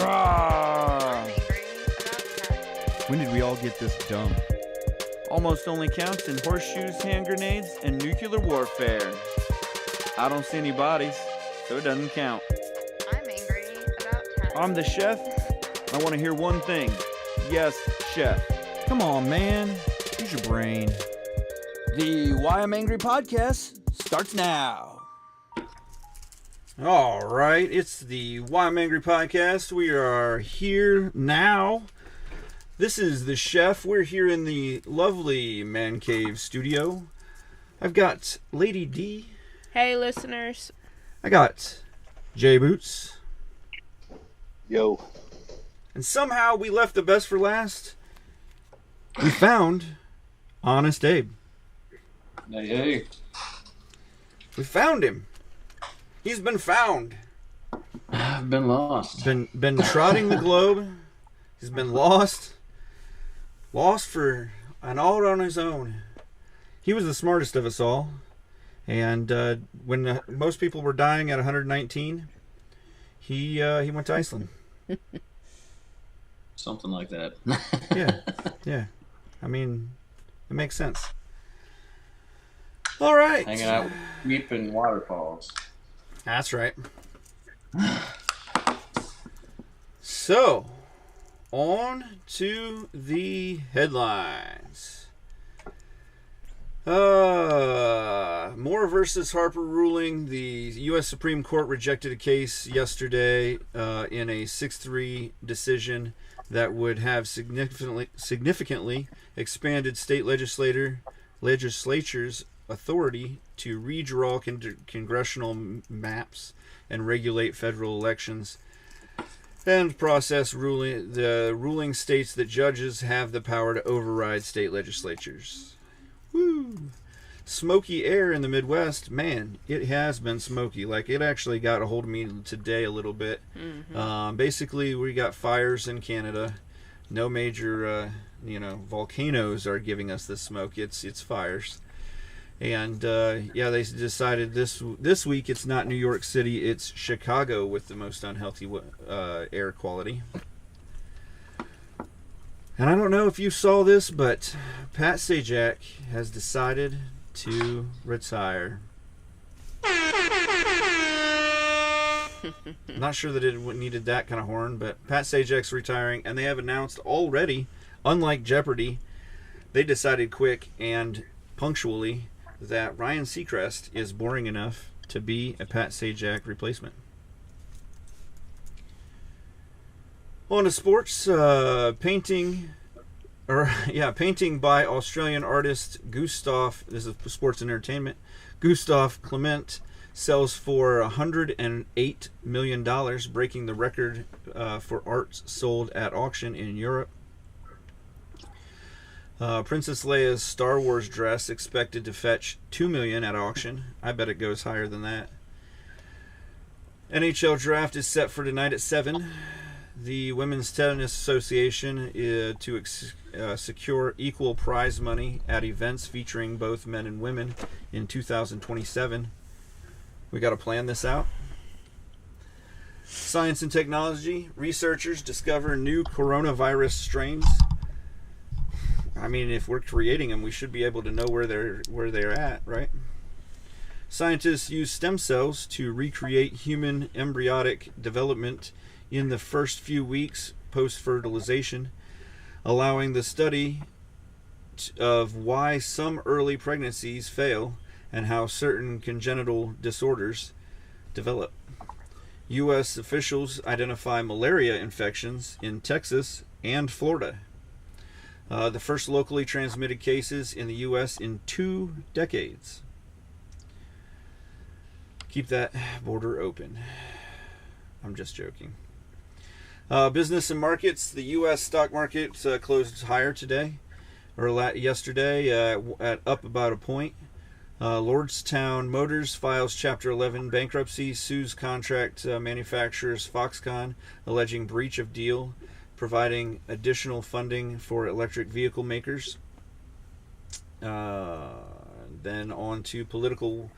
Rawr. I'm angry about tech. When did we all get this dumb? Almost only counts in horseshoes, hand grenades, and nuclear warfare. I don't see any bodies, so it doesn't count. I'm angry about tech. I'm the chef. I want to hear one thing. Yes, chef. Come on, man. Use your brain. The Why I'm Angry podcast starts now. All right, it's the Why I'm Angry podcast. We are here now. This is the chef. We're here in the lovely Man Cave studio. I've got Lady D. Hey, listeners. I got J Boots. Yo. And somehow we left the best for last. We found Honest Abe. Hey. We found him. He's been found. I've been lost. Been trotting the globe. He's been lost. Lost for an all on his own. He was the smartest of us all. And when most people were dying at 119, he went to Iceland. Something like that. Yeah. I mean, it makes sense. All right. Hanging out with weeping waterfalls. That's right. So, on to the headlines. Moore versus Harper ruling. The U.S. Supreme Court rejected a case yesterday in a 6-3 decision that would have significantly expanded state legislatures' authority to redraw congressional maps and regulate federal elections. And process ruling. The ruling states that judges have the power to override state legislatures. Woo! Smoky air in the Midwest. Man, it has been smoky. Like, it actually got a hold of me today a little bit. Mm-hmm. Basically, we got fires in Canada. No major, volcanoes are giving us this smoke. It's fires. And, they decided this week it's not New York City, it's Chicago with the most unhealthy air quality. And I don't know if you saw this, but Pat Sajak has decided to retire. Not sure that it needed that kind of horn, but Pat Sajak's retiring, and they have announced already, unlike Jeopardy, they decided quick and punctually that Ryan Seacrest is boring enough to be a Pat Sajak replacement. On to sports, painting by Australian artist Gustav. This is sports and entertainment. Gustav Clement sells for $108 million, breaking the record for art sold at auction in Europe. Princess Leia's Star Wars dress expected to fetch $2 million at auction. I bet it goes higher than that. NHL draft is set for tonight at 7. The Women's Tennis Association to secure equal prize money at events featuring both men and women in 2027. We got to plan this out. Science and technology. Researchers discover new coronavirus strains. I mean, if we're creating them, we should be able to know where they're at, right? Scientists use stem cells to recreate human embryonic development in the first few weeks post-fertilization, allowing the study of why some early pregnancies fail and how certain congenital disorders develop. U.S. officials identify malaria infections in Texas and Florida. The first locally transmitted cases in the U.S. in 2 decades. Keep that border open. I'm just joking. Business and markets. The U.S. stock market closed higher today, or yesterday, at up about a point. Lordstown Motors files Chapter 11 bankruptcy, sues contract manufacturers Foxconn, alleging breach of deal, providing additional funding for electric vehicle makers. Then on to political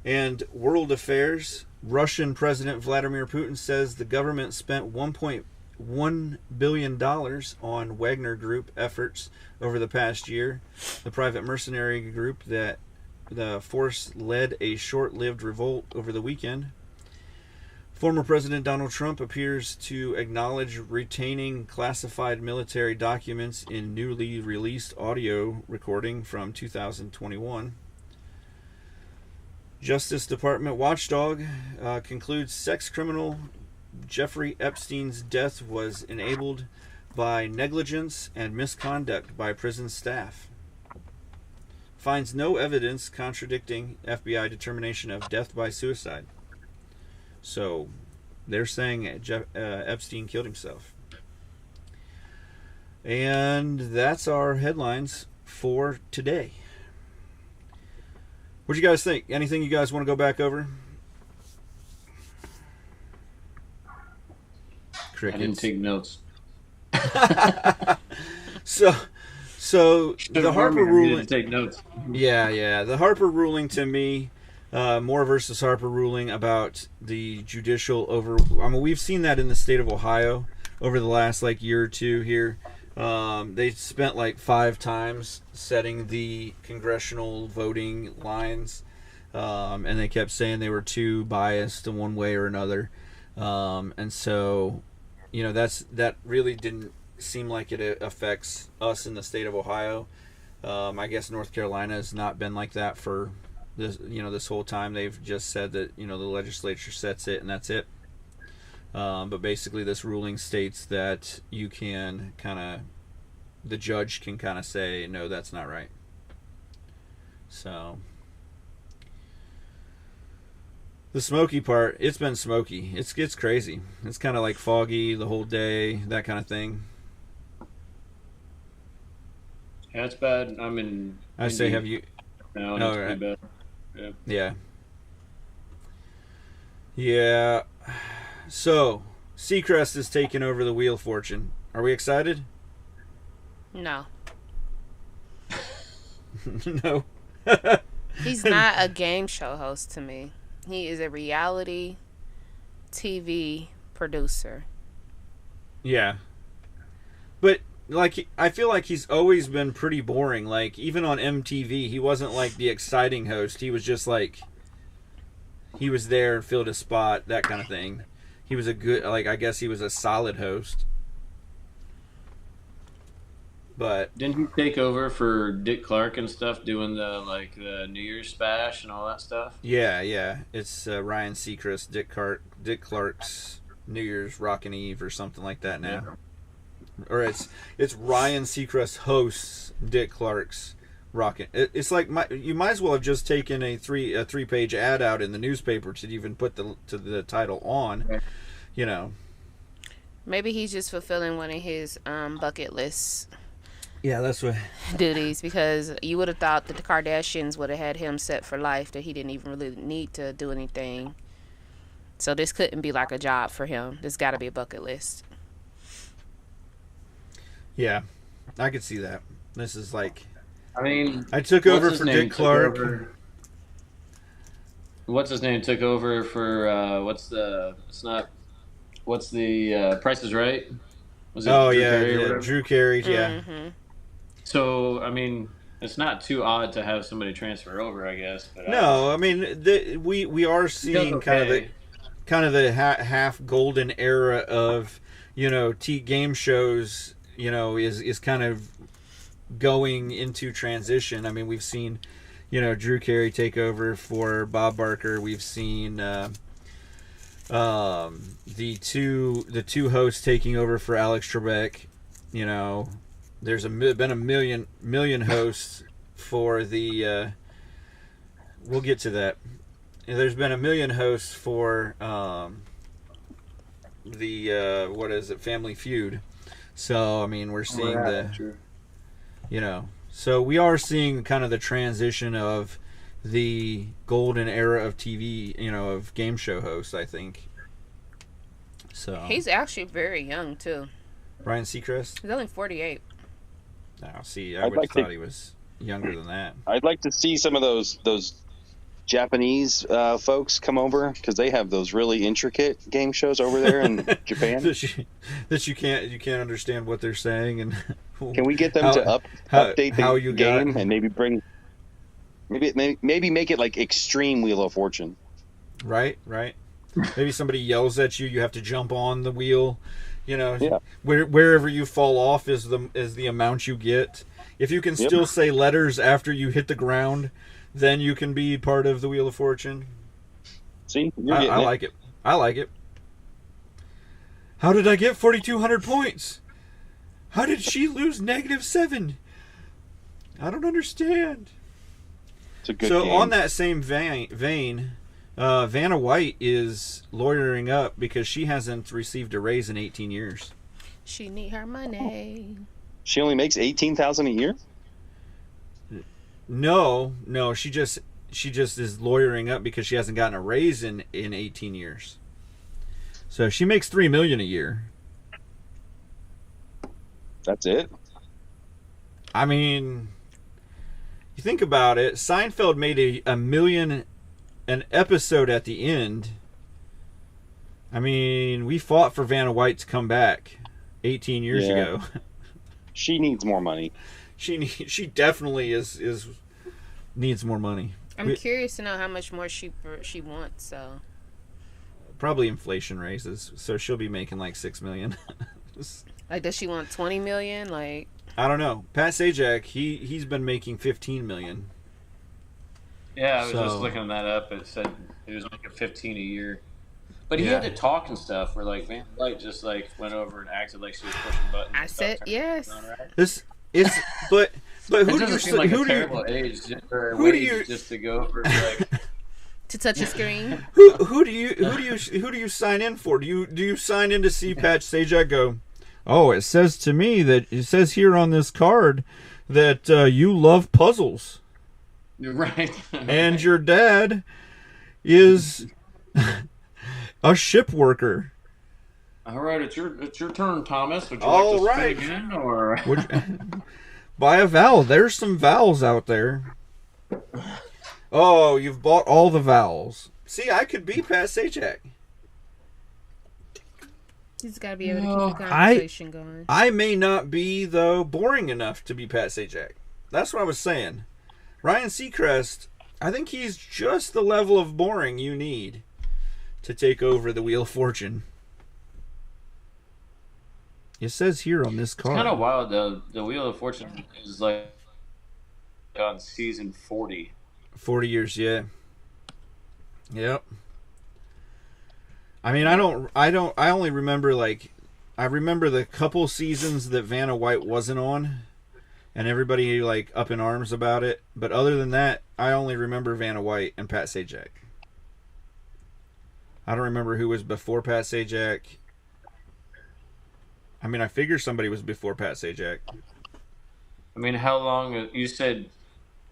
and world affairs. Russian President Vladimir Putin says the government spent $1.1 billion on Wagner Group efforts over the past year. The private mercenary group that the force led a short-lived revolt over the weekend. Former President Donald Trump appears to acknowledge retaining classified military documents in newly released audio recording from 2021. Justice Department watchdog concludes sex criminal Jeffrey Epstein's death was enabled by negligence and misconduct by prison staff. Finds no evidence contradicting FBI determination of death by suicide. So, they're saying Epstein killed himself. And that's our headlines for today. What do you guys think? Anything you guys want to go back over? Crickets. I didn't take notes. So the Harper ruling. Didn't take notes. Yeah. The Harper ruling to me, Moore versus Harper ruling about the judicial over. I mean, we've seen that in the state of Ohio over the last year or two here. They spent 5 times setting the congressional voting lines, and they kept saying they were too biased in one way or another. And so, that really didn't seem like it affects us in the state of Ohio. I guess North Carolina has not been like that for this whole time. They've just said that the legislature sets it and that's it. But basically, this ruling states that you can the judge can say, no, that's not right. So, the smoky part, it's been smoky. It's crazy. It's kind of foggy the whole day, that kind of thing. Yeah, it's bad. I'm in. I say, have you? No, Oh, it's right. pretty bad. Yeah. Yeah. So, Seacrest is taking over the Wheel of Fortune. Are we excited? No. No. He's not a game show host to me. He is a reality TV producer. Yeah. But, I feel like he's always been pretty boring. Even on MTV, he wasn't, the exciting host. He was just, he was there and filled a spot, that kind of thing. He was a good, I guess he was a solid host. But Didn't he take over for Dick Clark and stuff, doing the New Year's Bash and all that stuff? yeah. It's Ryan Seacrest, Dick Clark's New Year's Rockin' Eve or something like that now. Yeah. Or it's Ryan Seacrest hosts Dick Clark's Rockin'. It's you might as well have just taken a 3-page ad out in the newspaper to even put the title on. Maybe he's just fulfilling one of his bucket lists. Yeah, that's what duties, because you would have thought that the Kardashians would have had him set for life, that he didn't even really need to do anything. So this couldn't be a job for him. This got to be a bucket list. Yeah, I could see that. This is I mean, I took over for Dick Clark. What's his name took over for what's the Price is Right? Was it Drew Carey Drew Carey, yeah. Mm-hmm. So, I mean, it's not too odd to have somebody transfer over, I guess. But no, I mean, we are seeing kind of the half golden era of game shows. Is kind of going into transition. I mean, we've seen Drew Carey take over for Bob Barker. We've seen the two hosts taking over for Alex Trebek. There's been a million hosts for the. We'll get to that. There's been a million hosts for the what is it, Family Feud. So I mean, we're seeing so we are seeing kind of the transition of the golden era of TV, of game show hosts, I think. So he's actually very young too. Ryan Seacrest? He's only 48. No, see, I would have thought he was younger than that. I'd like to see some of those Japanese folks come over because they have those really intricate game shows over there in Japan. that you can't understand what they're saying, and Can we get them to update the game and maybe make it like Extreme Wheel of Fortune? Right. Maybe somebody yells at you. You have to jump on the wheel. You know, Yeah. Wherever you fall off is the amount you get. If you can still say letters after you hit the ground, then you can be part of the Wheel of Fortune. See, I like it. I like it. How did I get 4,200 points? How did she lose -7? I don't understand. It's a good So game. on that same vein, Vanna White is lawyering up because she hasn't received a raise in 18 years. She need her money. She only makes $18,000 a year. No, she just is lawyering up because she hasn't gotten a raise in 18 years. So she makes $3 million a year. That's it. I mean, you think about it. Seinfeld made $1 million an episode at the end. I mean, we fought for Vanna White to come back 18 years ago. She needs more money. She definitely needs more money. I'm curious to know how much more she wants. So probably inflation raises, so she'll be making like $6 million. like, does she want 20 million? Like, I don't know. Pat Sajak, he's been making 15 million. Yeah, I was just looking that up. It said he was making 15 a year. But he had to talk and stuff. Where like Van Light just like went over and acted like she was pushing buttons. I said yes. But who do you seem like who a do you terrible age who do you just to go for like to touch a screen? who do you sign in for? Do you sign in to see Pat Sajak go? Oh, it says here on this card that you love puzzles. right? And your dad is a ship worker. All right, it's your turn, Thomas. Would you All like to right. spin again, or Buy a vowel. There's some vowels out there. Oh, you've bought all the vowels. See, I could be Pat Sajak. He's got to be able to keep the conversation going. I may not be, though, boring enough to be Pat Sajak. That's what I was saying. Ryan Seacrest, I think he's just the level of boring you need to take over the Wheel of Fortune. It says here on this card. It's kind of wild though. The Wheel of Fortune is like on season 40. 40 years, yeah. Yep. I mean, I only remember I remember the couple seasons that Vanna White wasn't on, and everybody like up in arms about it. But other than that, I only remember Vanna White and Pat Sajak. I don't remember who was before Pat Sajak. I mean, I figure somebody was before Pat Sajak. I mean, how long? You said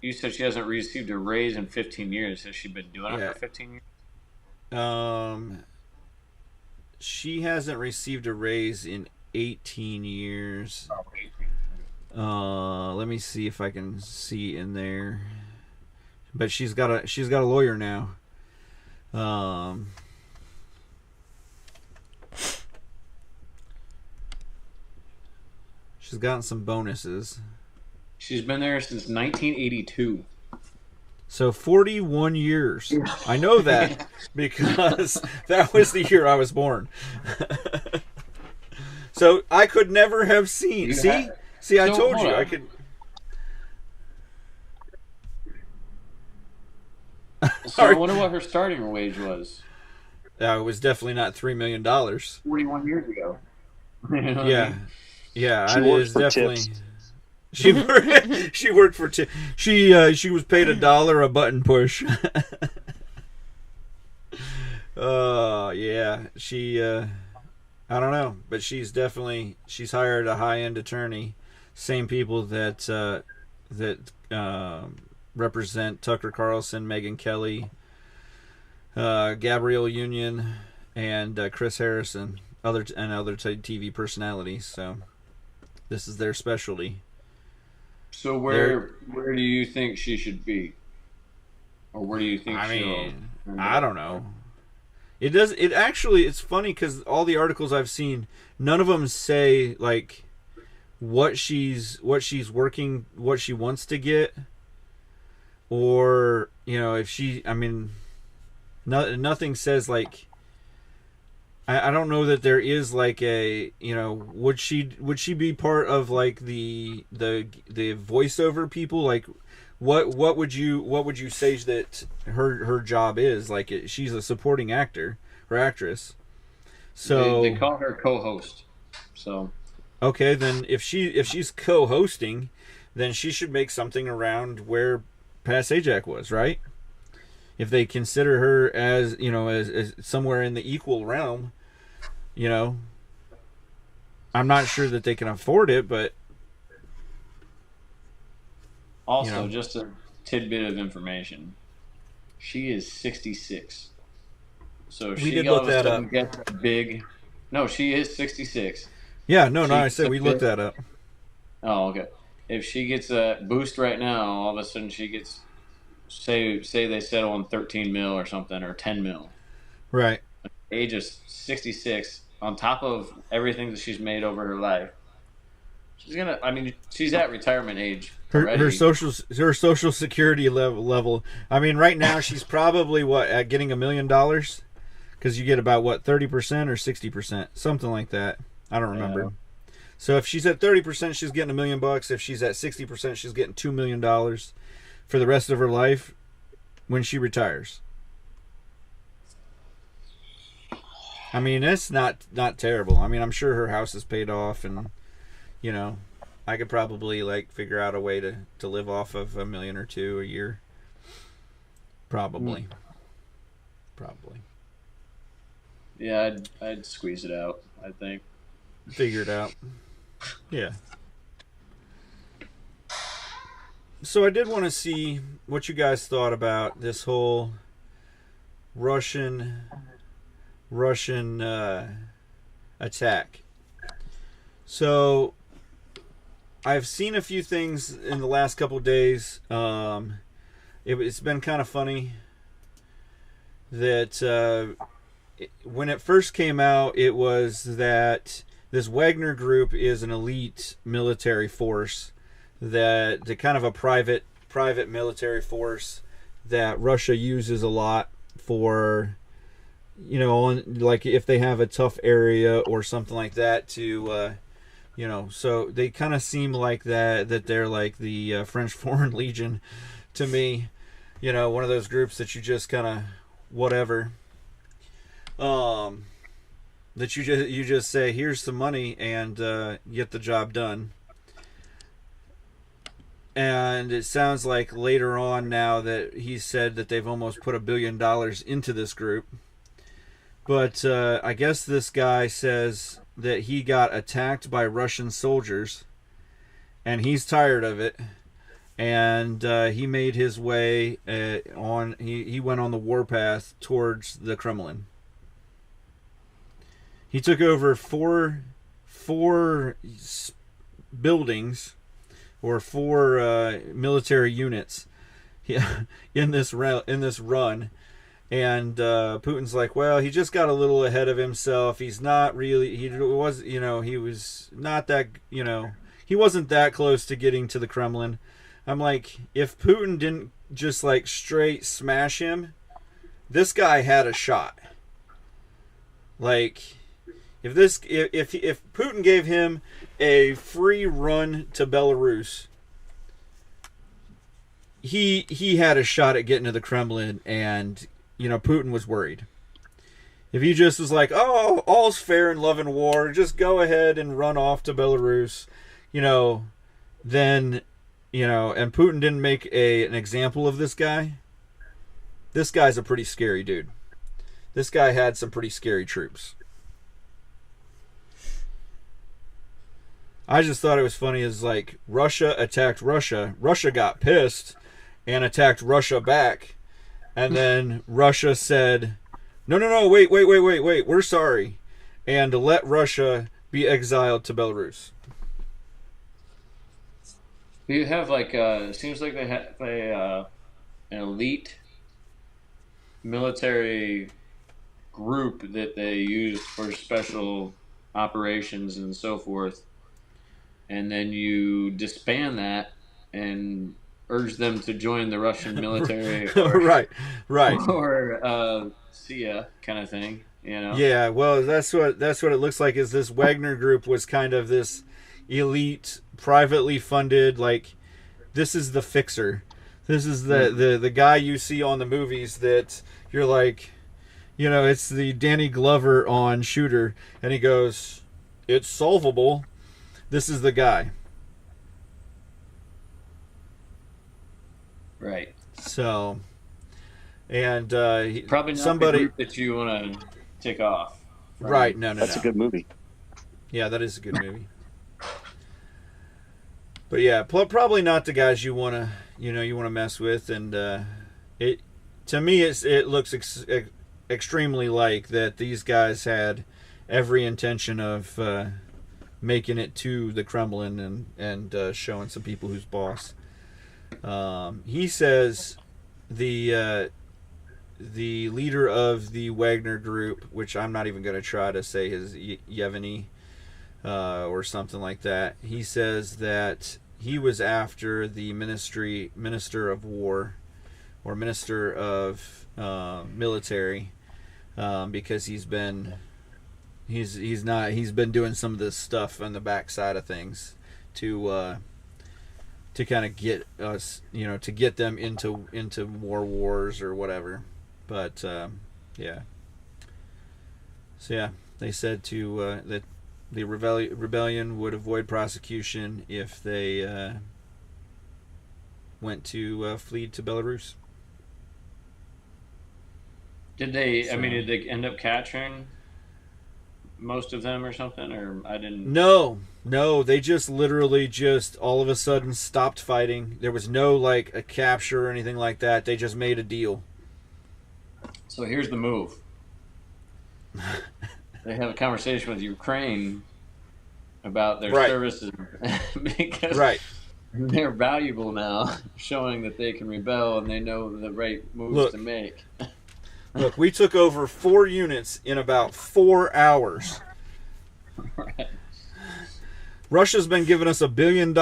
she hasn't received a raise in 15 years. Has she been doing it for 15 years? She hasn't received a raise in 18 years. Let me see if I can see in there. But she's got a lawyer now. She's gotten some bonuses. She's been there since 1982. So 41 years. I know that because that was the year I was born. So I could never have seen. See, I told you I could. So I wonder what her starting wage was. It was definitely not $3 million. 41 years ago. You know what I mean? Yeah, She it worked is for definitely. tips. She worked for tips. She was paid $1 a button push. Yeah. She I don't know, but she's hired a high-end attorney, same people that represent Tucker Carlson, Megyn Kelly, Gabrielle Union, and Chris Harrison, other TV personalities. So this is their specialty. So where do you think she should be? or where do you think she'll? I don't know. It does. It actually. It's funny because all the articles I've seen, none of them say like what she's working, what she wants to get, or if she. I mean, nothing says like. I don't know that there is like a would she be part of like the voiceover people, like what would you say that her job is, like she's a supporting actor or actress, so they call her co-host. So okay, then if she's co-hosting, then she should make something around where Pat Sajak was, right? If they consider her as as somewhere in the equal realm, I'm not sure that they can afford it, but also just a tidbit of information: she is 66. So we she did all look of a that sudden up. gets big. No, she is 66. Yeah, no, I said we looked that up. Oh, okay. If she gets a boost right now, all of a sudden she gets say they settle on 13 mil or something, or 10 mil. Right. Age of 66, on top of everything that she's made over her life, she's at retirement age already. Her social security level. I mean, right now she's probably at getting $1 million, because you get about 30% or 60%, something like that. I don't remember. Yeah. So if she's at 30%, she's getting $1 million. If she's at 60%, she's getting $2 million for the rest of her life when she retires. I mean, it's not terrible. I mean, I'm sure her house is paid off, and I could probably figure out a way to live off of $1 million or $2 million a year. Probably. Yeah, I'd squeeze it out, I think. Figure it out. Yeah. So I did want to see what you guys thought about this whole Russian attack. So I've seen a few things in the last couple of days. It's been kind of funny that when it first came out, it was that this Wagner group is an elite military force, that the kind of a private military force that Russia uses a lot for, like if they have a tough area or something like that to, so they kind of seem like that they're like the French Foreign Legion to me, one of those groups that you just kind of whatever, that you just say, here's some money and get the job done. And it sounds like later on now that he said that they've almost put $1 billion into this group. But I guess this guy says that he got attacked by Russian soldiers, and he's tired of it. And he made his way he went on the warpath towards the Kremlin. He took over four buildings, or 4 military units in this run, and Putin's like, well, he just got a little ahead of himself. He's not really. He was not that. He wasn't that close to getting to the Kremlin. I'm like, if Putin didn't just straight smash him, this guy had a shot. Like, if Putin gave him a free run to Belarus, he had a shot at getting to the Kremlin, and Putin was worried. If he just was like, oh, all's fair in love and war, just go ahead and run off to Belarus, then and Putin didn't make an example of this guy. This guy's a pretty scary dude. This guy had some pretty scary troops. I just thought it was funny as Russia attacked Russia. Russia got pissed and attacked Russia back. And then Russia said, no, wait, we're sorry. And let Russia be exiled to Belarus. You have it seems like they have an elite military group that they used for special operations and so forth, and then you disband that and urge them to join the Russian military, or, right. or see ya kind of thing, you know? Yeah, well, that's what it looks like. Is this Wagner group was kind of this elite, privately funded, like, this is the fixer. This is the guy you see on the movies that you're like, you know, it's the Danny Glover on Shooter, and he goes, it's solvable. This is the guy. Right. So, and probably not somebody the group that you want to take off. Right? No. That's a good movie. Yeah, that is a good movie. But yeah, probably not the guys you want to mess with, and it to me it looks extremely like that these guys had every intention of making it to the Kremlin and showing some people who's boss. He says the leader of the Wagner group, which I'm not even going to try to say his Yevgeny or something like that. He says that he was after the minister of war or minister of military because he's been doing some of this stuff on the backside of things to kind of get us, to get them into more wars or whatever. But yeah. So yeah, they said that the rebellion would avoid prosecution if they went to flee to Belarus. Did they? I mean, did they end up capturing most of them or something? Or I didn't. No. They just literally all of a sudden stopped fighting. There was no like a capture or anything like that. They just made a deal. So here's the move. They have a conversation with Ukraine about their services because they're valuable now, showing that they can rebel and they know the right moves to make. Look, we took over 4 units in about 4 hours. Right. Russia's been giving us $1 billion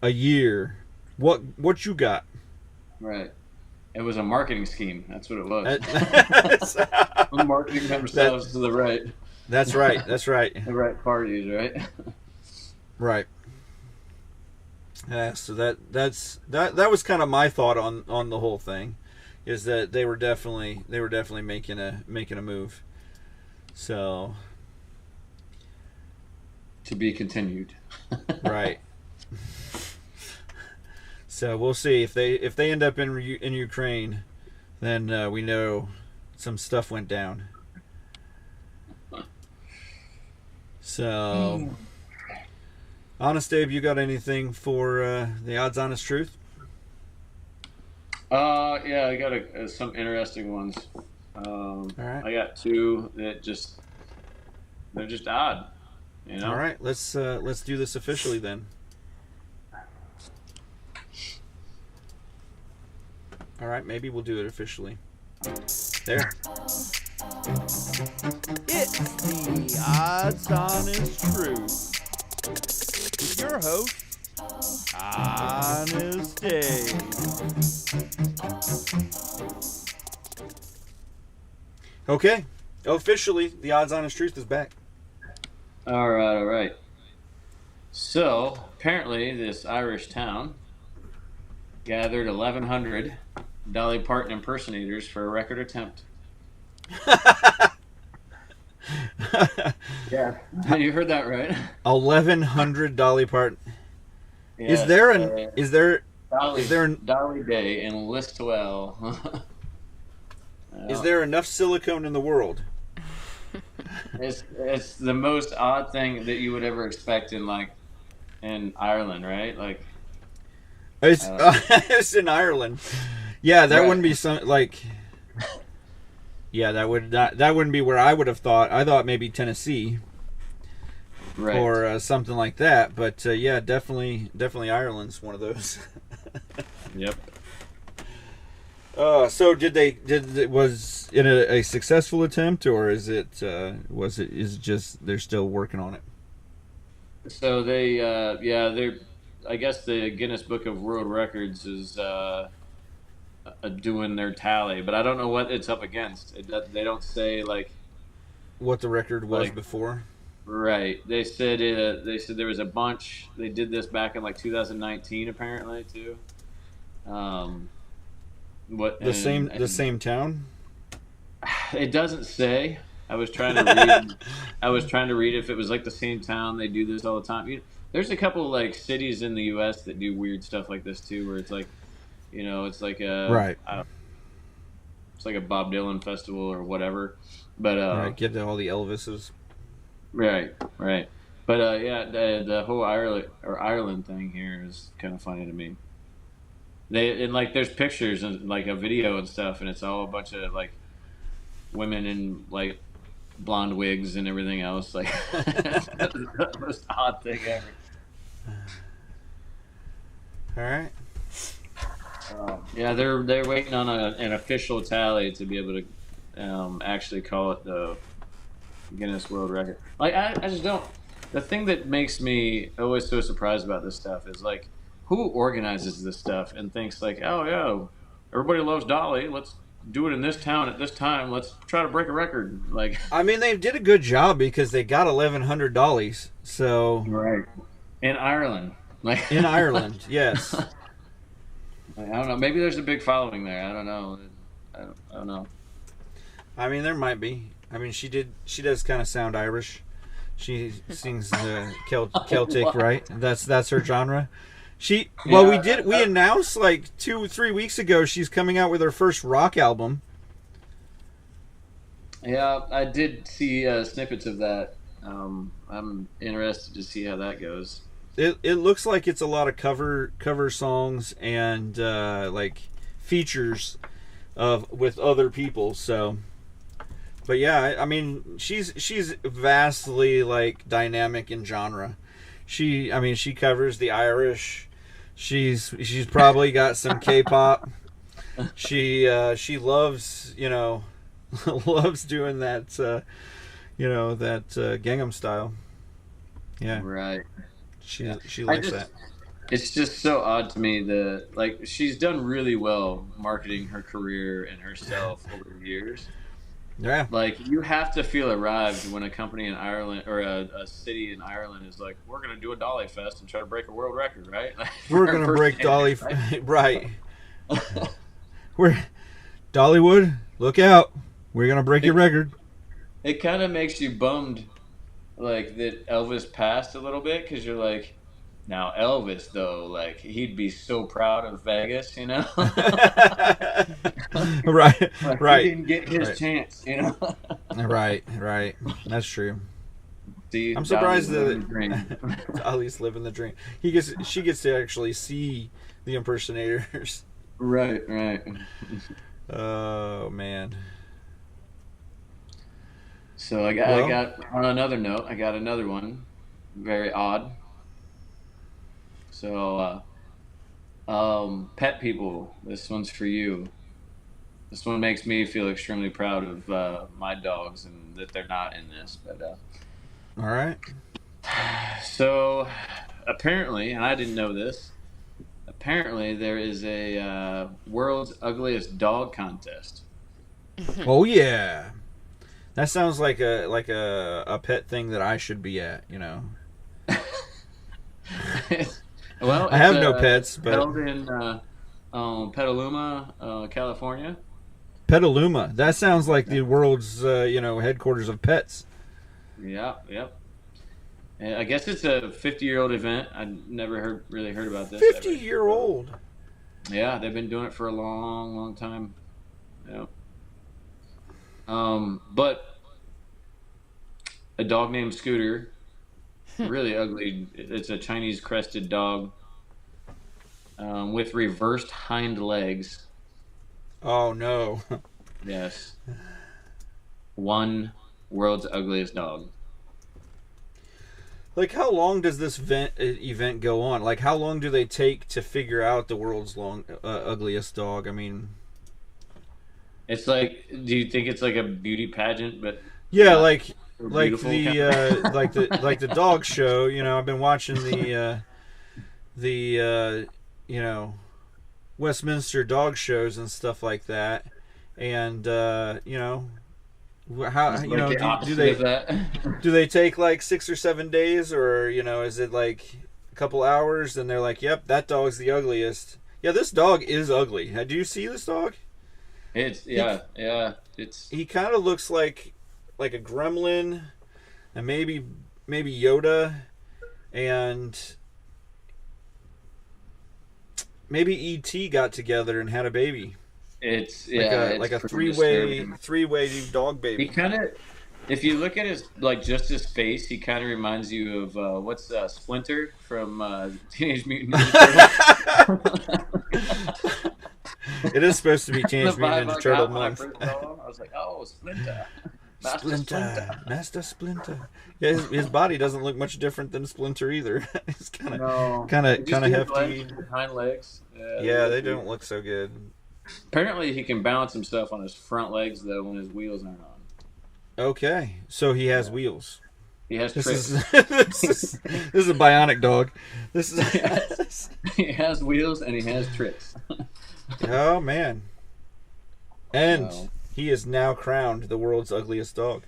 a year. What you got? Right. It was a marketing scheme. That's what it was. Marketing themselves to the right. That's right. The right parties, right? Right. Yeah. So that was kind of my thought on the whole thing, is that they were definitely making a move. So. To be continued. Right. So we'll see if they end up in Ukraine, then we know some stuff went down. So, Honest Dave, you got anything for the Odds Honest Truth? Yeah, I got some interesting ones. All right. I got 2 that they're just odd. You know? All right, let's do this officially then. All right, maybe we'll do it officially. There. It's the Odds Honest Truth with your host, Honest Dave. Okay, officially, the Odds Honest Truth is back. All right. So, apparently, this Irish town gathered 1,100 Dolly Parton impersonators for a record attempt. Yeah, you heard that right. 1,100 Dolly Parton. Yes, Is there Dolly Day in Listowel? Is there enough silicone in the world? It's the most odd thing that you would ever expect in Ireland, right? Like it's in Ireland. Yeah, that wouldn't be Yeah, that wouldn't be where I would have thought. I thought maybe Tennessee, right, or something like that. But yeah, definitely Ireland's one of those. Yep. So was it a successful attempt, or is it just they're still working on it? So they're. I guess the Guinness Book of World Records is doing their tally, but I don't know what it's up against. They don't say What the record was like before? right. They said there was a bunch. They did this back in like 2019 apparently too. Um, what The same town? It doesn't say. I was trying to read. I was trying to read if it was like the same town. They do this all the time. There's a couple like cities in the U.S. that do weird stuff like this too, where it's like, it's like Right. it's like a Bob Dylan festival or whatever. But Right. Get to all the Elvises. right, right. But yeah, the whole Ireland thing here is kind of funny to me. Like there's pictures and like a video and stuff, and it's all a bunch of like women in like blonde wigs and everything else. Like the most odd thing ever. All right. Yeah, they're waiting on an official tally to be able to actually call it the Guinness World Record. Like I just don't. The thing that makes me always so surprised about this stuff is like who organizes this stuff and thinks like, oh yeah, everybody loves Dolly. Let's do it in this town at this time. Let's try to break a record. Like, I mean, they did a good job because they got $1,100. So right in Ireland, like in Ireland, yes. I don't know. Maybe there's a big following there. I don't know. I don't know. I mean, there might be. I mean, she does kind of sound Irish. She sings Celtic, right? That's her genre. We announced like 2-3 weeks ago she's coming out with her first rock album. Yeah, I did see snippets of that. I'm interested to see how that goes. It looks like it's a lot of cover songs and like features with other people. So, but yeah, I mean she's vastly like dynamic in genre. She covers the Irish. She's probably got some K-pop. She loves loves doing that that Gangnam Style. Yeah, right. She likes that. It's just so odd to me that like she's done really well marketing her career and herself over the years. Yeah. Like you have to feel arrived when a company in Ireland or a city in Ireland is like, we're going to do a Dolly Fest and try to break a world record, right? Like, we're going to break Dolly, right? We're Dollywood. Look out! We're going to break your record. It kind of makes you bummed, like that Elvis passed a little bit because you're like, now Elvis though, like he'd be so proud of Vegas, right, like, right. He didn't get his chance, Right. That's true. See, I'm surprised that Dolly's living the dream. She gets to actually see the impersonators. Right. Oh man. So I got on another note. I got another one, very odd. So, pet people, this one's for you. This one makes me feel extremely proud of my dogs and that they're not in this. But all right. So, apparently, and I didn't know this, apparently there is a world's ugliest dog contest. Oh yeah, that sounds like a pet thing that I should be at. Well, I have no pets, but held in Petaluma, California. Petaluma. That sounds like the world's headquarters of pets. Yep. And I guess it's a 50-year-old event. I never really heard about this. 50-year-old. Yeah, they've been doing it for a long, long time. Yeah. But a dog named Scooter. Really ugly. It's a Chinese crested dog with reversed hind legs. Oh no! Yes. One world's ugliest dog. Like, how long does this event go on? Like, how long do they take to figure out the world's ugliest dog? I mean, It's like, do you think it's like a beauty pageant, but Yeah, not like so like beautiful the kind of? like the dog show. You know, I've been watching the you know, Westminster dog shows and stuff like that, and you know, how It's you like know the do opposite of they that. take like 6 or 7 days, or you know, is it like a couple hours and they're like, yep, that dog's the ugliest. Yeah, this dog is ugly. Do you see this dog? It's He yeah. It's he kind of looks like a gremlin, and maybe Yoda, and maybe E.T. got together and had a baby, like it's a pretty disturbing. three-way dog He baby. kind of, if you look at his like just his face, he kind of reminds you of what's Splinter from Teenage Mutant Ninja Turtles. It is supposed to be The Teenage vibe Mutant Ninja I Turtle got when I month. first saw him, I was like, oh, Splinter, Master Splinter. Splinter, Master Splinter. Yeah, his body doesn't look much different than Splinter either. He's kind No, of just his legs, hefty. his hind legs. Yeah, they look weird. don't look so good. Apparently, he can balance himself on his front legs though when his wheels aren't on. Okay, so he has wheels. He has This tricks. is this is a bionic dog. This is He has wheels and he has tricks. oh man, and Wow. he is now crowned the world's ugliest dog.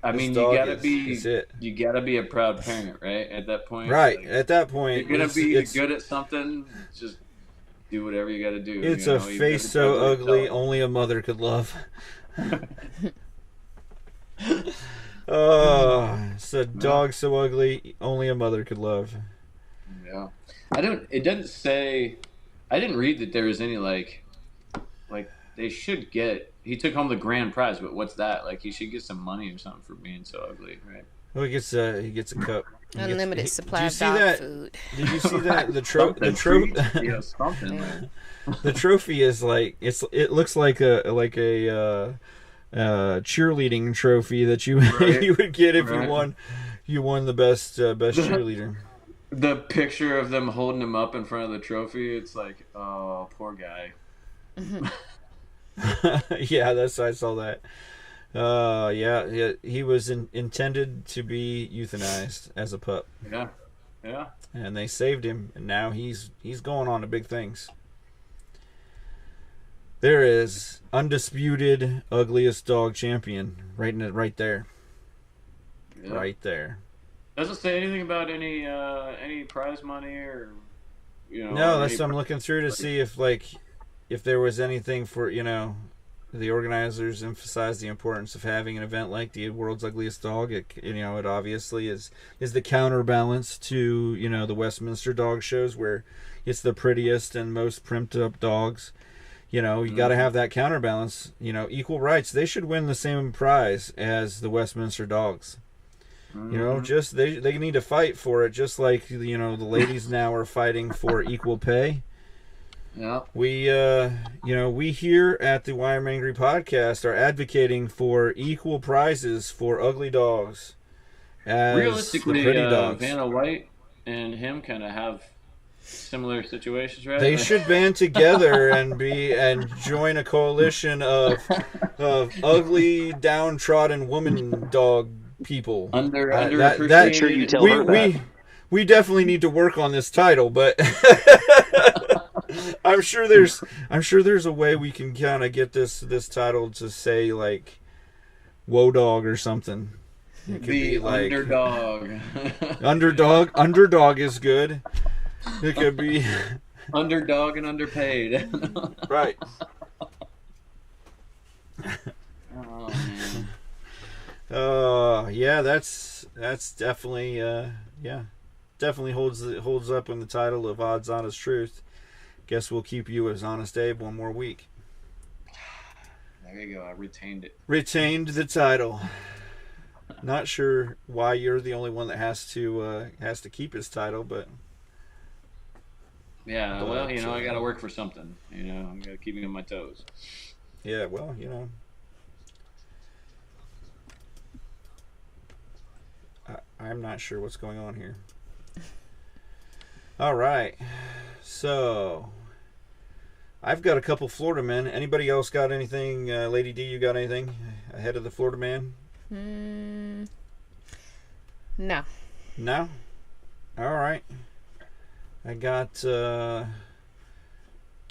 I This mean, dog is it. you gotta be a proud parent, right? At that point, Right like, at that you're point, gonna be it's good at something. Just do whatever you gotta do. it's you a know? You face gotta so cover ugly yourself. only a mother could love. Oh, it's a dog so ugly only a mother could love. Yeah, I don't. It doesn't say. I didn't read that there was any like they should get. He took home the grand prize, but what's that? Like he should get some money or something for being so ugly, right? Well, he gets a cup. Unlimited supply Did you of see dog that? food. Did you see that the Something, trophy? treat? Yeah, something. Yeah. Man. The trophy is like it looks like a cheerleading trophy that you Right. you would get if Right. you won the best cheerleader. The picture of them holding him up in front of the trophy, it's like, oh, poor guy. Yeah, I saw that. Yeah, he was intended to be euthanized as a pup, Yeah, yeah. and they saved him, and now he's going on to big things. There is undisputed ugliest dog champion right there. Yeah. Right there. Doesn't say anything about any prize money or No, or that's any what I'm looking through to see if there was anything for, the organizers emphasize the importance of having an event like the World's Ugliest Dog. It obviously is the counterbalance to, the Westminster dog shows where it's the prettiest and most primped up dogs. You got to have that counterbalance. Equal rights. They should win the same prize as the Westminster dogs. Just they need to fight for it, just like the ladies now are fighting for equal pay. Yeah. We here at the Why I'm Angry podcast are advocating for equal prizes for ugly dogs as Realistically, the pretty dogs. Vanna White and him kind of have similar situations, right? They should band together and join a coalition of ugly, downtrodden woman dog people. underappreciated. Sure you tell her that. We definitely need to work on this title, but I'm sure there's a way we can kind of get this title to say like "Woe Dog" or something. It could The be like underdog. Underdog is good. It could be Underdog and underpaid. right. Oh man. Yeah, that's definitely definitely holds up in the title of Odds Honest Truth. Guess we'll keep you as Honest Abe one more week. There you go. I retained it. Retained the title. Not sure why you're the only one that has to keep his title, but Yeah. Well, I got to work for something. I'm got to keep me on my toes. yeah, well, I'm not sure what's going on here. All right, so I've got a couple Florida men. Anybody else got anything? Lady D, you got anything ahead of the Florida man? No. No? All right. I got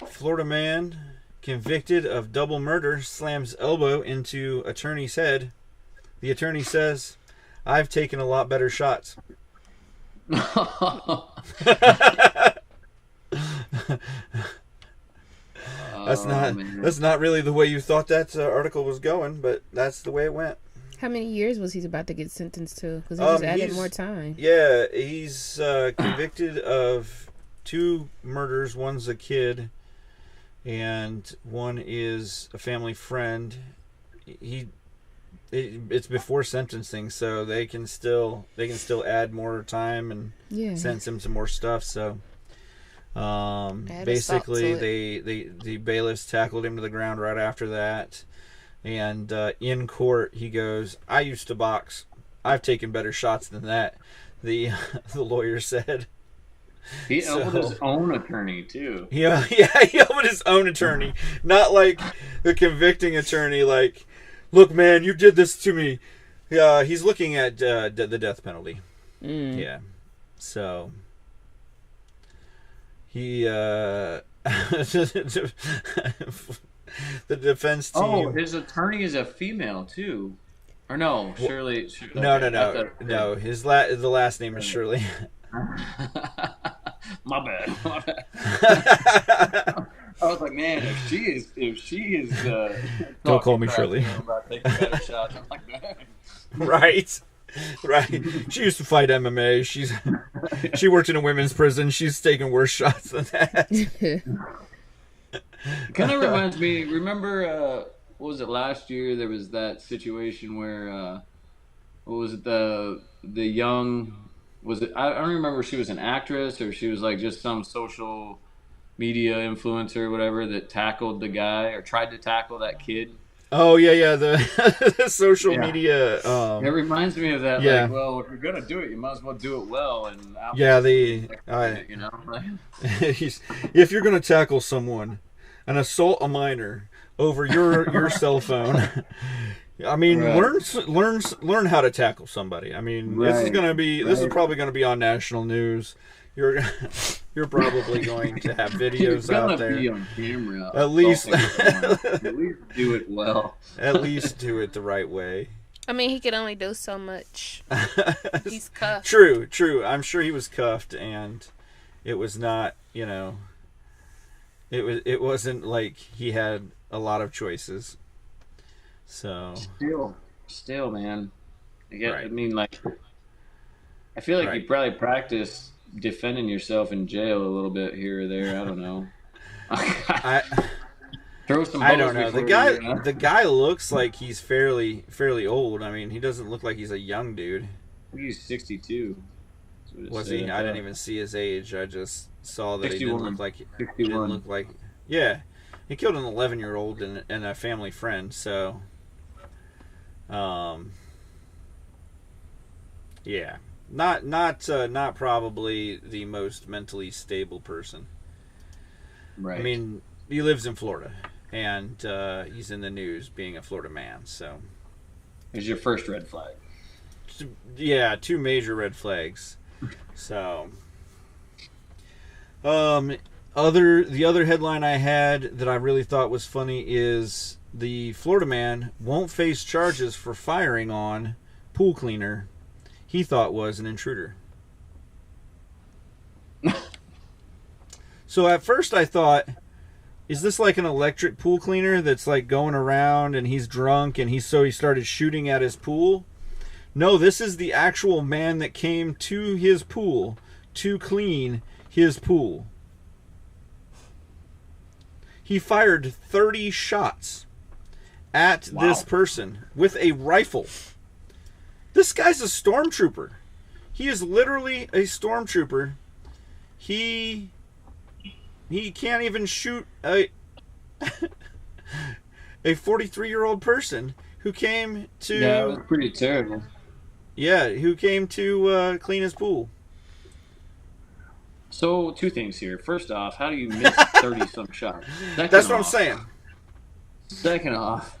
Florida man convicted of double murder slams elbow into attorney's head. The attorney says, I've taken a lot better shots. That's not really the way you thought that article was going, but that's the way it went. How many years was he about to get sentenced to? Because he just added more time. Yeah, he's convicted of 2 murders. One's a kid, and one is a family friend. It's before sentencing, so they can still add more time and sentence him to more stuff. So basically, the bailiffs tackled him to the ground right after that. And in court, he goes, I used to box. I've taken better shots than that, the lawyer said. He elbowed his own attorney, too. Yeah, he elbowed his own attorney. Not like the convicting attorney, like, look, man, you did this to me. Yeah, he's looking at the death penalty. Yeah. So, he... the defense team. Oh, his attorney is a female too, or no? Shirley. No. The last name is Shirley. My bad. I was like, man, if she is. Don't call me Shirley. About taking better shots. I'm like, man. Right. She used to fight MMA. She worked in a women's prison. She's taking worse shots than that. Kind of reminds me. Remember, what was it last year? There was that situation where, what was it? The young, was it? I don't remember if she was an actress or she was like just some social media influencer or whatever that tackled the guy or tried to tackle that kid. Oh yeah, the social media. It reminds me of that. Yeah. Like, well, if you're gonna do it, you might as well do it well. And you know, if you're gonna tackle someone and assault a minor over your cell phone, I mean, learn how to tackle somebody. I mean, this is probably gonna be on national news. You're probably going to have videos out there. Be on camera. At least do it well. At least do it the right way. I mean, he could only do so much. He's cuffed. True. I'm sure he was cuffed, and it was not, it wasn't like he had a lot of choices. So still, man. Right. I mean, like, I feel like you probably practice defending yourself in jail a little bit here or there. I don't know. Throw some. I don't know. The guy looks like he's fairly old. I mean, he doesn't look like he's a young dude. I think he's 62. Was he? I didn't even see his age. I just saw that 61. he didn't look like. Yeah, he killed an 11-year-old and a family friend. So, yeah, not probably the most mentally stable person. Right. I mean, he lives in Florida, and he's in the news being a Florida man. So, it's your first red flag. Yeah, 2 major red flags. So, the other headline I had that I really thought was funny is the Florida man won't face charges for firing on pool cleaner he thought was an intruder. So at first I thought, is this like an electric pool cleaner that's like going around and he's drunk and he started shooting at his pool? No, this is the actual man that came to his pool to clean his pool. He fired 30 shots at this person with a rifle. This guy's a stormtrooper. He is literally a stormtrooper. He can't even shoot a 43-year-old person who came to... Yeah, it was pretty terrible. Yeah, who came to clean his pool. So, 2 things here. First off, how do you miss 30-some shots. That's what I'm saying. Second off,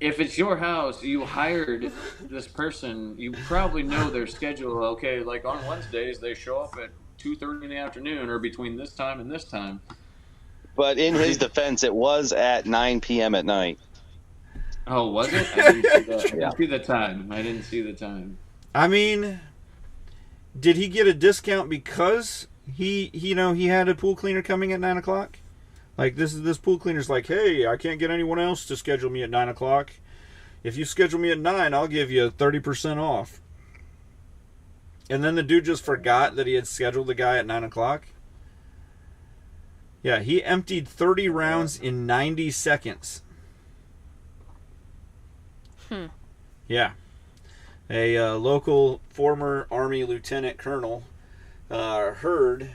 if it's your house, you hired this person, you probably know their schedule. Okay, like on Wednesdays, they show up at 2:30 in the afternoon or between this time and this time. But in his defense, it was at 9 p.m. at night. Oh, was it? I didn't see that. I Yeah. didn't see the time. I didn't see the time. I mean, did he get a discount because he had a pool cleaner coming at 9 o'clock? Like, this pool cleaner's like, hey, I can't get anyone else to schedule me at 9 o'clock. If you schedule me at 9, I'll give you 30% off. And then the dude just forgot that he had scheduled the guy at 9 o'clock. Yeah, he emptied 30 rounds in 90 seconds. Yeah. A local former Army lieutenant colonel heard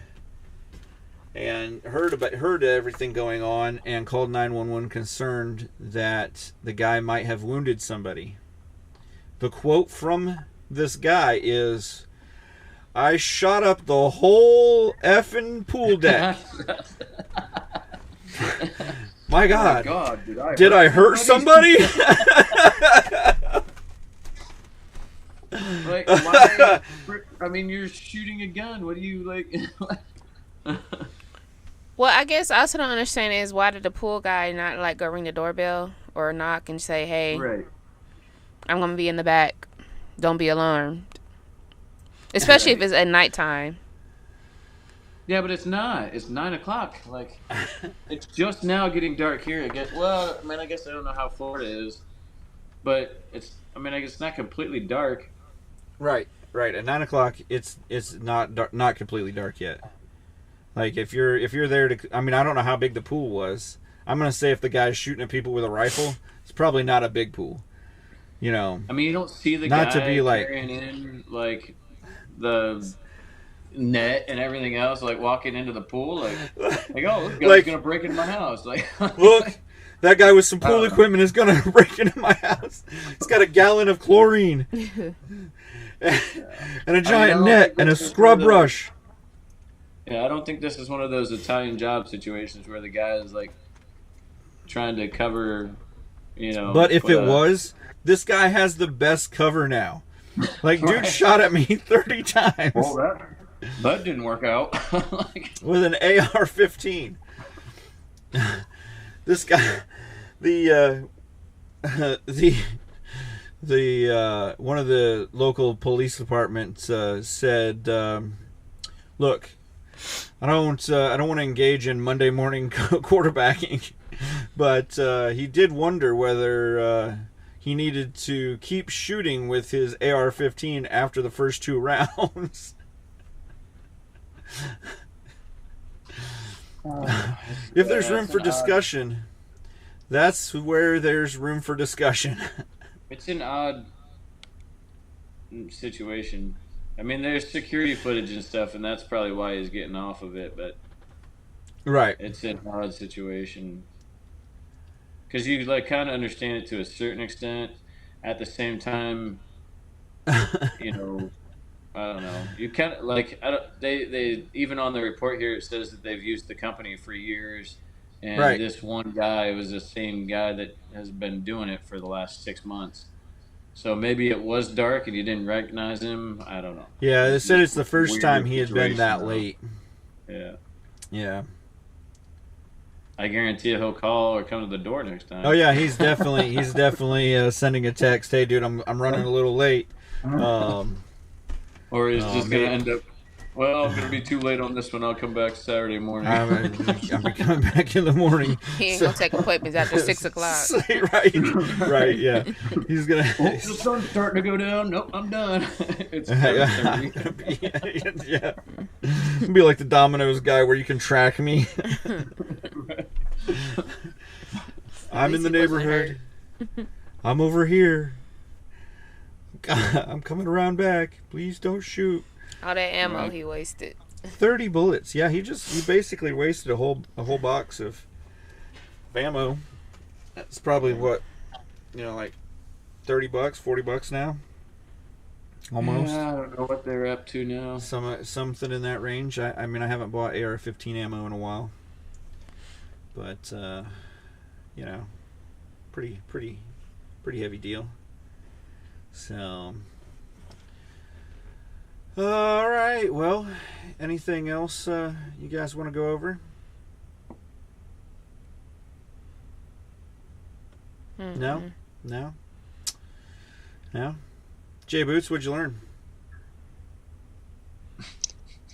everything going on and called 911 concerned that the guy might have wounded somebody. The quote from this guy is, "I shot up the whole effing pool deck." My God. Oh my God, did I hurt somebody? Like, why? I mean, you're shooting a gun. What do you like? Well, I guess I also don't understand is why did the pool guy not like go ring the doorbell or knock and say, "Hey, Right. I'm gonna be in the back. Don't be alarmed." Especially if it's at nighttime. Yeah, but it's not. It's 9 o'clock. Like, it's just now getting dark here again. Well, I mean, I guess I don't know how Florida is, but it's. I mean, I guess it's not completely dark. Right. At 9 o'clock, it's not dark, not completely dark yet. Like if you're there to, I mean, I don't know how big the pool was. I'm gonna say if the guy's shooting at people with a rifle, it's probably not a big pool. You know. I mean, you don't see the Not guy to be like- carrying in like the net and everything else, like walking into the pool, like oh, this guy's Like- gonna break into my house. Like, Look, that guy with some pool Uh-oh. equipment is gonna break into my house. It's got a gallon of chlorine and a giant don't net think and a this is scrub one of those- brush. yeah, I don't think this is one of those Italian job situations where the guy is like trying to cover, you know. But if with it was, this guy has the best cover now. Like, dude Right. shot at me 30 times well, that didn't work out. Like, with an AR-15. This guy, the one of the local police departments said, "Look, I don't want to engage in Monday morning quarterbacking, but he did wonder whether he needed to keep shooting with his AR-15 after the first 2 rounds." If there's room for discussion, that's where there's room for discussion. it's an odd situation. I mean, there's security footage and stuff, and that's probably why he's getting off of it. But Right. it's an odd situation because you like kind of understand it to a certain extent. At the same time, you know, I don't know. You kind of like they even on the report here it says that they've used the company for years, and Right. this one guy was the same guy that has been doing it for the last 6 months. So maybe it was dark and you didn't recognize him. I don't know. Yeah, they said it's the first Weird time he had been that situation, late. Yeah, Yeah. I guarantee you he'll call or come to the door next time. Oh yeah, he's definitely sending a text. Hey, dude, I'm running a little late. Or he's Oh, just gonna man. end up. Well, I'm gonna be too late on this one. I'll come back Saturday morning. I'm coming back in the morning. He ain't gonna take appointments after 6 o'clock. right, yeah. He's gonna. Oh, the sun's starting to go down. Nope, I'm done. It's yeah, 7:30. yeah. It'll be like the Domino's guy where you can track me. I'm in the least he wasn't neighborhood. I'm over here. I'm coming around back. Please don't shoot. All that ammo Right. he wasted. 30 bullets. Yeah, he basically wasted a whole box of ammo. That's probably what, like $30, $40 now. almost. Yeah, I don't know what they're up to now. Something in that range. I mean, I haven't bought AR-15 ammo in a while, but you know, pretty heavy deal. So, all right. Well, anything else you guys want to go over? Mm-hmm. No. Jay Boots, what'd you learn?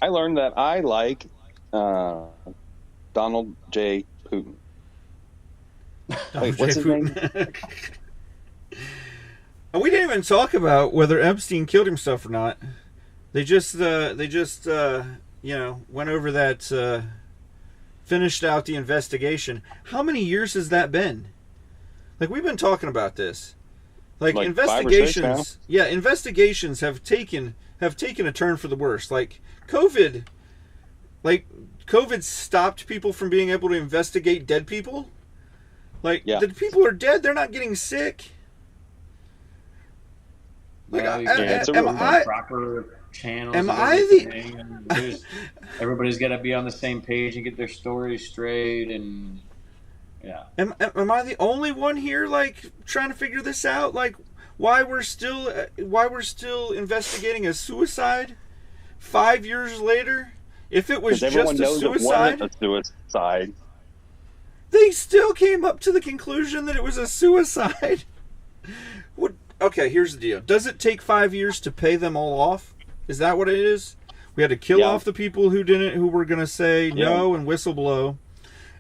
I learned that I like Donald J. Putin. Wait, what's his name? And we didn't even talk about whether Epstein killed himself or not. They just went over that, finished out the investigation. How many years has that been? Like, we've been talking about this. Like 5 or 6 investigations, investigations have taken a turn for the worse. Like COVID stopped people from being able to investigate dead people. Like, the people are dead, they're not getting sick. Like, it's a proper channels. Everybody's got to be on the same page and get their stories straight, and yeah. Am I the only one here, like, trying to figure this out? Like, why we're still investigating a suicide 5 years later? If it was just a suicide, they still came up to the conclusion that it was a suicide. Okay, here's the deal. Does it take 5 years to pay them all off? Is that what it is? We had to kill off the people who were going to say no and whistle blow,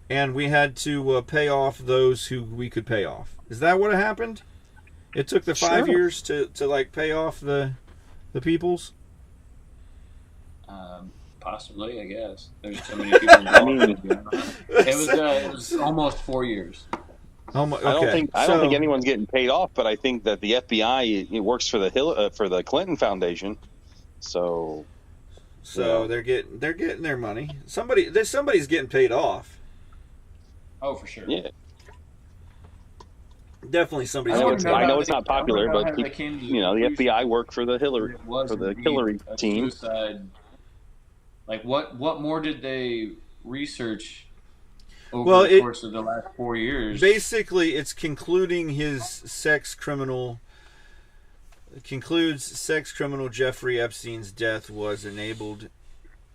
and we had to pay off those who we could pay off. Is that what happened? It took the 5 years to like pay off the peoples? Possibly, I guess. There's so many people involved. It was almost 4 years. I don't think anyone's getting paid off, but I think that the FBI works for the Clinton Foundation, so they're getting their money. Somebody's getting paid off. Oh, for sure. Yeah, definitely somebody's. I know it's not popular, but the FBI work for the Hillary team. Suicide. Like what more did they research? Over the course of the last 4 years. Basically, it's concludes sex criminal Jeffrey Epstein's death was enabled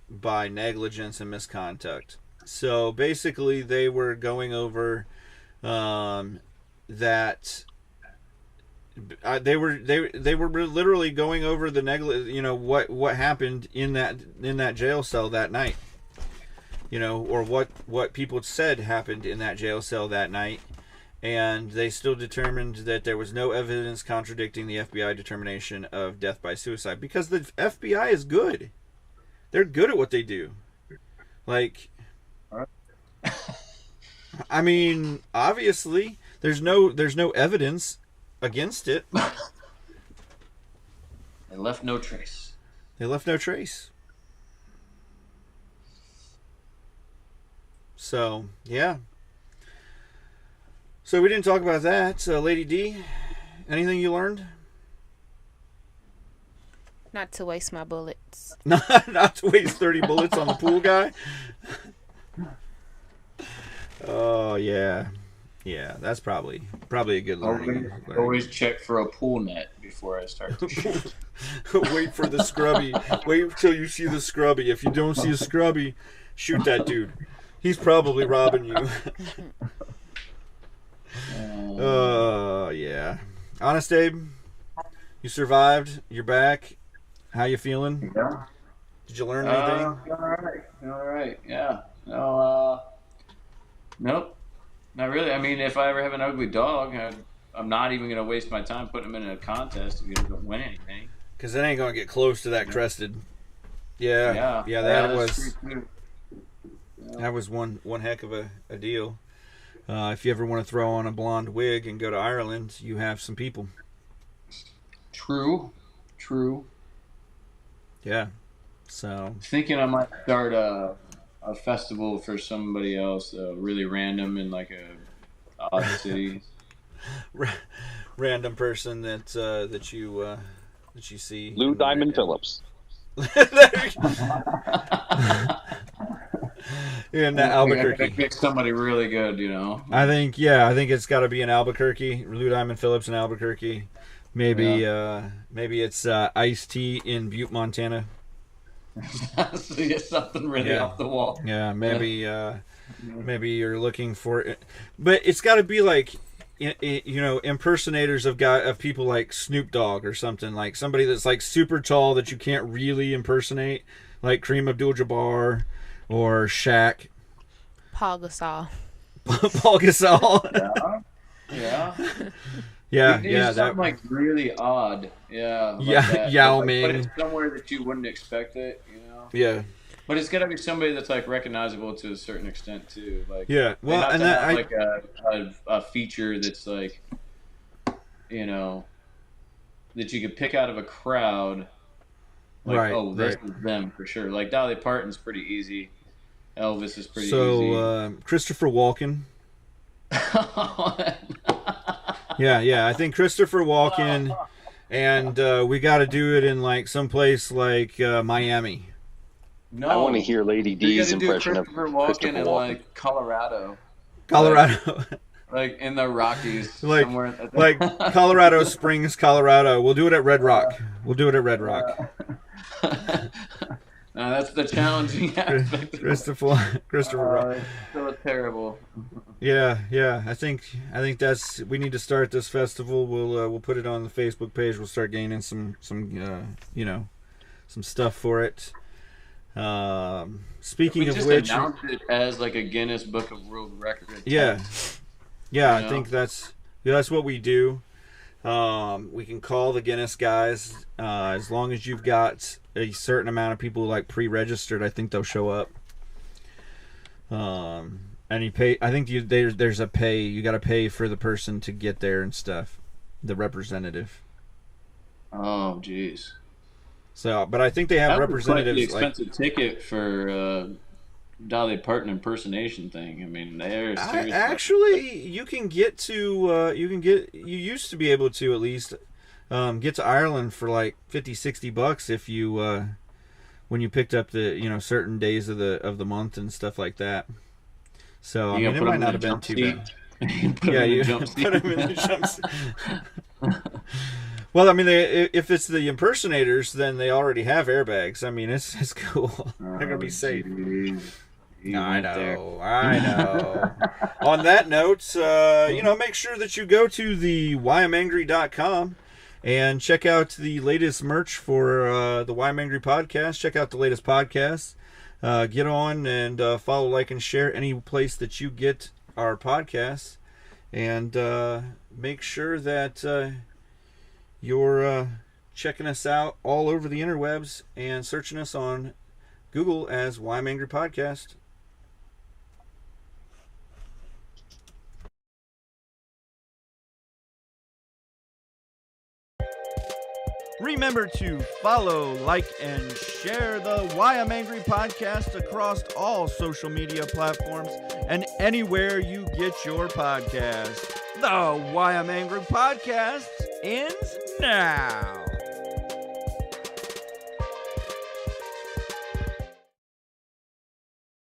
by negligence and misconduct. So basically, they were going over that. They were literally going over the what happened in that jail cell that night. Or what people said happened in that jail cell that night. And they still determined that there was no evidence contradicting the FBI determination of death by suicide. Because the FBI is good. They're good at what they do. Like, I mean, obviously, there's no evidence against it. They left no trace. So, yeah. So we didn't talk about that. Lady D, anything you learned? Not to waste my bullets. Not to waste 30 bullets on the pool guy? Oh, yeah. Yeah, that's probably a good learning. Always check for a pool net before I start to shoot. Wait for the scrubby. Wait until you see the scrubby. If you don't see a scrubby, shoot that dude. He's probably robbing you. Yeah. Honest Abe, you survived. You're back. How you feeling? Yeah. Did you learn anything? All right. Yeah. No. Nope. Not really. I mean, if I ever have an ugly dog, I'm not even going to waste my time putting him in a contest if he doesn't win anything. Because it ain't going to get close to that crested. Yeah. That was one heck of a deal. If you ever want to throw on a blonde wig and go to Ireland, you have some people. True. Yeah. So thinking I might start a festival for somebody else, really random in like a odd city. Random person that you that you see. Lou Diamond Phillips. In I Albuquerque. pick somebody really good, you know. I think it's got to be in Albuquerque. Lou Diamond Phillips in Albuquerque. Maybe maybe it's Ice-T in Butte, Montana. So you get something really off the wall. Yeah, maybe maybe you're looking for it, but it's got to be like impersonators of people like Snoop Dogg or something, like somebody that's like super tall that you can't really impersonate, like Kareem Abdul-Jabbar or Shaq. Paul Gasol. Paul Gasol. Yeah. Yeah, something like really odd. Yeah. Like that. Yao But Ming. it's somewhere that you wouldn't expect it, you know. Yeah. But it's got to be somebody that's like recognizable to a certain extent too. Like Yeah. Well, and that that like a feature that's like, you know, that you could pick out of a crowd. Like, Right, this right. is them for sure. Like Dolly Parton's pretty easy. Elvis is pretty easy. So Christopher Walken. Yeah. I think Christopher Walken, and we got to do it in like someplace like Miami. No, I want to hear Lady you D's gotta do impression of Christopher Walken Christopher in Walken. like Colorado, like in the Rockies, like somewhere. like Colorado Springs, Colorado. We'll do it at Red Rock. No, that's the challenging aspect. Christopher Walken. It's so terrible. Yeah. I think that's, we need to start this festival. We'll put it on the Facebook page. We'll start gaining some some stuff for it. Speaking of just which, announce it as like a Guinness Book of World Records. yeah, I know? think that's what we do. We can call the Guinness guys as long as you've got a certain amount of people like pre-registered. I think they'll show up. And you pay. I think there's a pay. You got to pay for the person to get there and stuff. The representative. Oh, jeez. So, but I think they have That was quite the representatives. expensive ticket for Dolly Parton impersonation thing. I mean, they're seriously. Actually, you can get to. You used to be able to at least get to Ireland for like $50-$60 if you when you picked up the certain days of the month and stuff like that. So I mean, it might not have been too bad. Yeah, you put them in the jump seat. Well, I mean, if it's the impersonators, then they already have airbags. I mean, it's cool. They're gonna be safe. I know. On that note, make sure that you go to the whyimangry.com and check out the latest merch for the Why I'm Angry podcast. Check out the latest podcasts. Get on and follow, like, and share any place that you get our podcasts. And make sure that you're checking us out all over the interwebs and searching us on Google as Why I'm Angry Podcast. Remember to follow, like, and share the Why I'm Angry podcast across all social media platforms and anywhere you get your podcast. The Why I'm Angry podcast ends now.